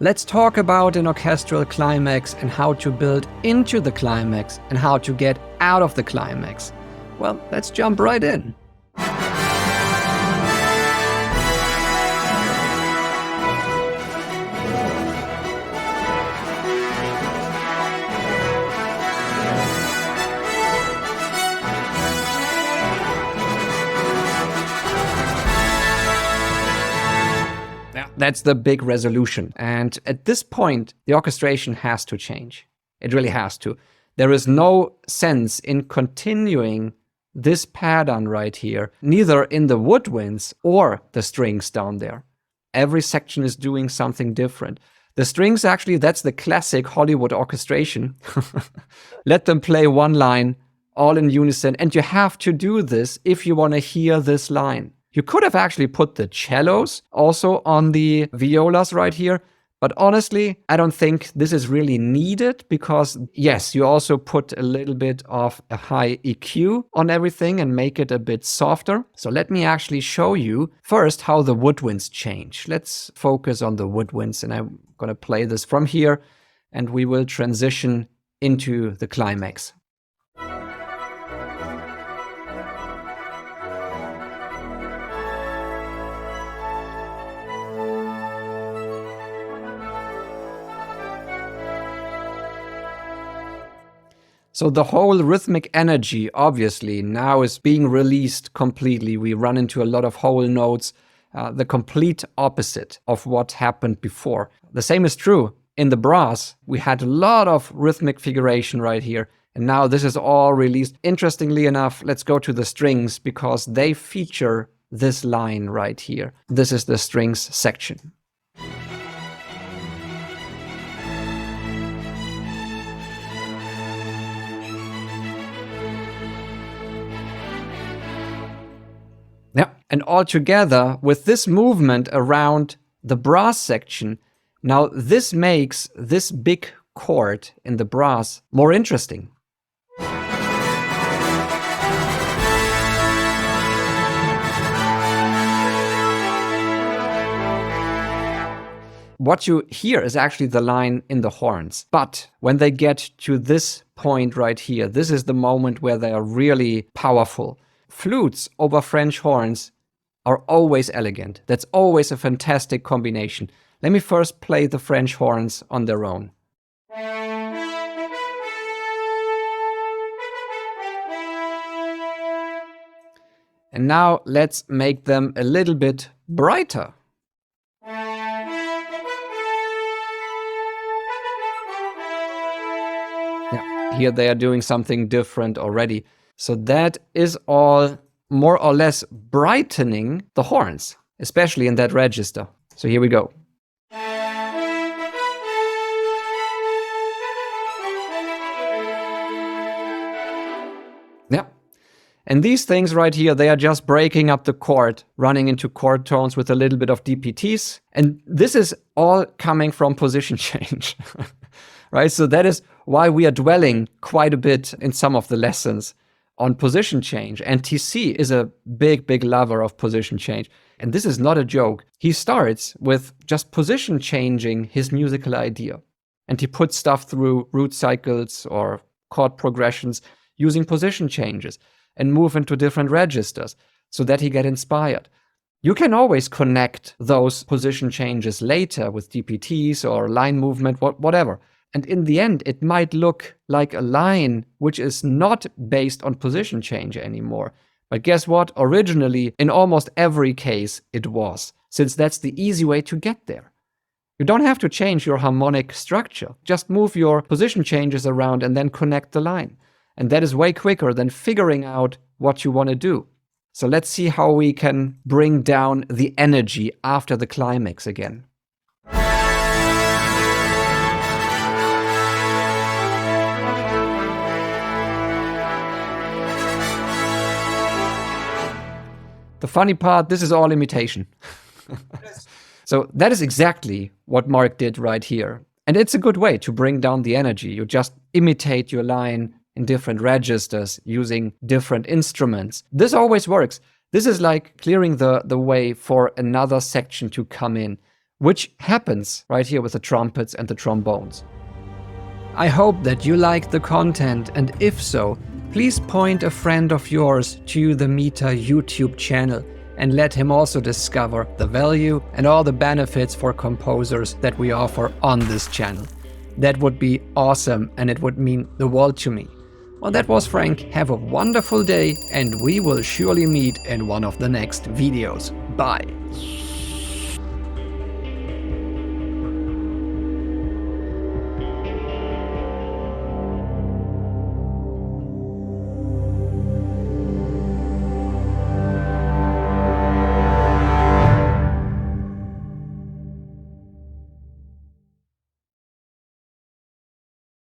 Let's talk about an orchestral climax and how to build into the climax and how to get out of the climax. Well, let's jump right in. That's the big resolution. And at this point, the orchestration has to change. It really has to. There is no sense in continuing this pattern right here, neither in the woodwinds or the strings down there. Every section is doing something different. The strings, actually, that's the classic Hollywood orchestration. Let them play one line all in unison. And you have to do this if you want to hear this line. You could have actually put the cellos also on the violas right here. But honestly, I don't think this is really needed because, yes, you also put a little bit of a high EQ on everything and make it a bit softer. So let me actually show you first how the woodwinds change. Let's focus on the woodwinds, and I'm going to play this from here and we will transition into the climax. So the whole rhythmic energy, obviously, now is being released completely. We run into a lot of whole notes, the complete opposite of what happened before. The same is true in the brass. We had a lot of rhythmic figuration right here, and now this is all released. Interestingly enough, let's go to the strings because they feature this line right here. This is the strings section. Yeah, and all together with this movement around the brass section, now this makes this big chord in the brass more interesting. What you hear is actually the line in the horns. But when they get to this point right here, this is the moment where they are really powerful. Flutes over French horns are always elegant. That's always a fantastic combination. Let me first play the French horns on their own. And now let's make them a little bit brighter. Yeah, here they are doing something different already. So that is all more or less brightening the horns, especially in that register. So here we go. Yeah. And these things right here, they are just breaking up the chord, running into chord tones with a little bit of DPTs. And this is all coming from position change, right? So that is why we are dwelling quite a bit in some of the lessons on position change. And TC is a big lover of position change. And this is not a joke. He starts with just position changing his musical idea. And he puts stuff through root cycles or chord progressions using position changes and move into different registers so that he get inspired. You can always connect those position changes later with DPTs or line movement, whatever. And in the end, it might look like a line which is not based on position change anymore. But guess what? Originally, in almost every case, it was, since that's the easy way to get there. You don't have to change your harmonic structure. Just move your position changes around and then connect the line. And that is way quicker than figuring out what you want to do. So let's see how we can bring down the energy after the climax again. The funny part, this is all imitation. So that is exactly what Mark did right here. And it's a good way to bring down the energy. You just imitate your line in different registers using different instruments. This always works. This is like clearing the way for another section to come in. which happens right here with the trumpets and the trombones. I hope that you liked the content, and if so, please point a friend of yours to the Meta YouTube channel and let him also discover the value and all the benefits for composers that we offer on this channel. That would be awesome, and it would mean the world to me. Well, that was Frank. Have a wonderful day, and we will surely meet in one of the next videos. Bye.